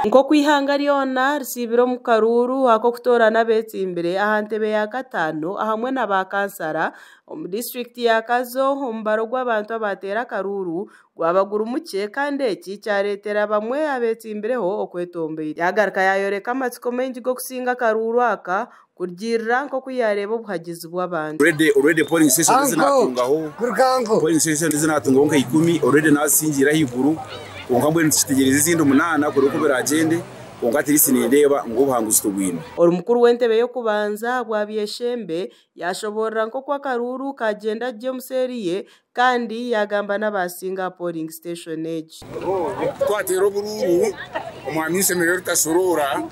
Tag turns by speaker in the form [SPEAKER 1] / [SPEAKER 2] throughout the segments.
[SPEAKER 1] Nko kwihanga lyona risibiro mu Karuru ako kutorana betsimbere ahantebe ya gatano ahamwe na bakansara mu district ya Kazo umbaro gw'abantu abatera Karuru gwabagura umuke kandi eki cyaretera bamwe abetsimbireho okwetombeye yagaruka yayoreka amatsiko mengi go kusinga Karuru aka kurgira nko kuyareba ubuhagizi bw'abantu
[SPEAKER 2] already polling station zinatungaho polling station zinatungaho nka 10 already nasingira higuru ungambwe nshitegereza izindi 8 kuri uko biragende ungati risinireba ngo buhanguze tugwina
[SPEAKER 1] ori mukuru w'entebe yo kubanza bwabyeshembe yashobora nko kwa Karuru kagenda je museriye kandi yagamba n'abasinga polling station age
[SPEAKER 3] twatero bururu umwami semerero rutasorora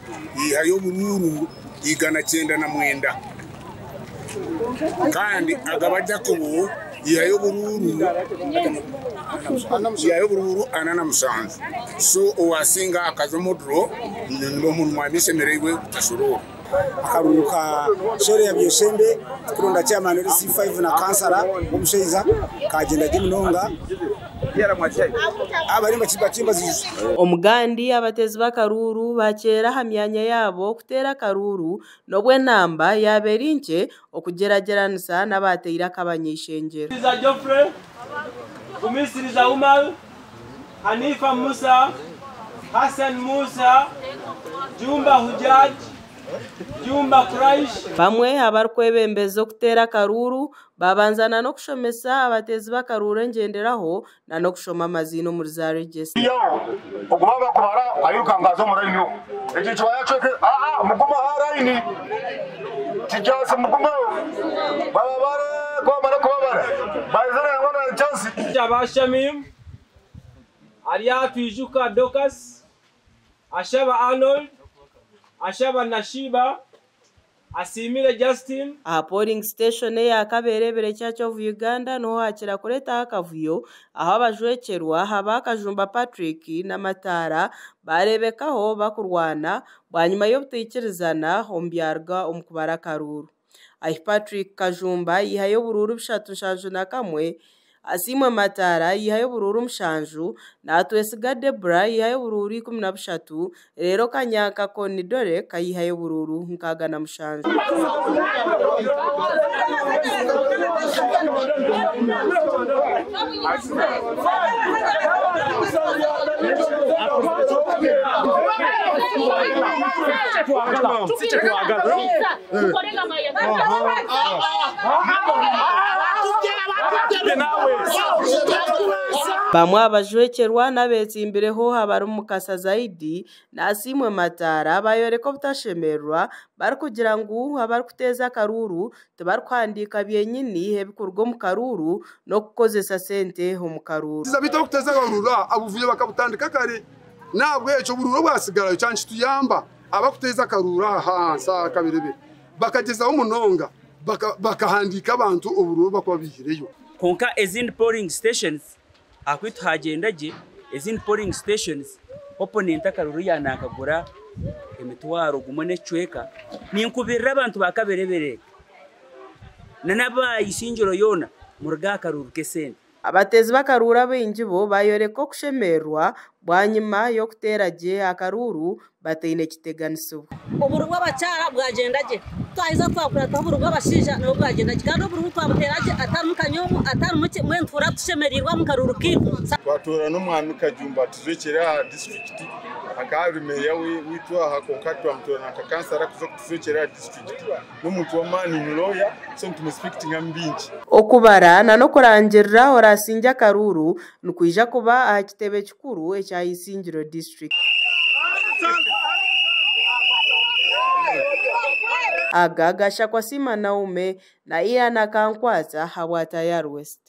[SPEAKER 3] ihayo bururu igana 9 kandi agabajya kubu ihayo bururu anana musanzu so owasinga akazomodro ndo mwami semerero rutasorora
[SPEAKER 4] akaruruka shore ya byeshembe kurunda chairman C5 na kansara umusheiza kagenda gimunonga abari bakimba zizo
[SPEAKER 1] omugandi abatezi bakaruru bakera hamyanya yabo kutera Karuru nobwe namba yaberinje okugerageranisa n'abateira kabanyishengero
[SPEAKER 5] za Joffrey umisiriza Umar Hanifa Musa Hassan Musa Jumba Hujaj Jumba Kraish
[SPEAKER 1] bamwe abarkwebembezo kutera Karuru babanzana no kushomesa abatezi bakaruru ngenderaho na no kushoma amazino muri za register
[SPEAKER 6] ogwaga kubara ayukangazo murayinyo ekicho yaceke muguma harayini tijase muguma babare kwamara kubabara bayizana ngona chance
[SPEAKER 5] Jabashamim Aria Tujuka Dokas Ashaba Arnold Ashaba Nashiba Asimile Justin
[SPEAKER 1] polling station ya kaberebere cyacho vu Uganda no hakira kureta akavuyo aho abajwekerwa habakajumba Patrick na Matara barebekaho bakurwana bwanyuma yo butekerezana ombyarga omukubara Karuru Patrick Kajumba yihayo bururu bishatu nshanju na kamwe Asimwe Matara yihayo bururu mshanju na Atwesiga Debra yihayo bururu 13 rero Kanyaka Konidore kayihayo bururu nkaga na mshanju bamwe abajwekerwa n'abetsimbireho habari umukasa zaidi na Asimwe Matara bayoreko butashemerwa bari kugira ngo abari kuteza Karuru tebari kwandika byenyini hebikurwo mu Karuru no kukozesa sente ho mu Karuru
[SPEAKER 7] zabita kuteza Karuru abuvuye bakabutandika kare nabwo eco bururo bwasigara cyanshi tuyamba abakuteza Karuru sa kabirebe bakagezaho umunonga bakahandika abantu ubururo bakwabiriyo
[SPEAKER 8] konka ezindi polling stations akwitu hagendaje ezindi polling stations opponent Karuru yanakagura emitwaro gumone chweka ninkubirira abantu bakaberebere nanaba isingiro yona murga Karuru kesente
[SPEAKER 1] abatezi bakarura benjibo bayoreko kushemerwa bwanyuma yo kuteraje Akaruru bateyine kiteganiso
[SPEAKER 9] uburwo abacara bwagendaje twahiza twakura taburwa abashija no bwagendaje kandi uburwo twabuteraje atamukanyomu atamuke mwentura tushemerirwa mu Karuru kivu
[SPEAKER 6] twatora no mwami Kajumba tuzekera district akabimeya witwa hakonkatwa mtora na kansara kuzo tuzekera district n'umuntu wamani nuloya so tumespecting ambinji
[SPEAKER 1] okubara na no kurangirira orasinja Karuru nukwija kuba akitebe kikuru echa Isingiro district agagasha kwa Sima Naume na iya na Kankwaza Hawata Yar West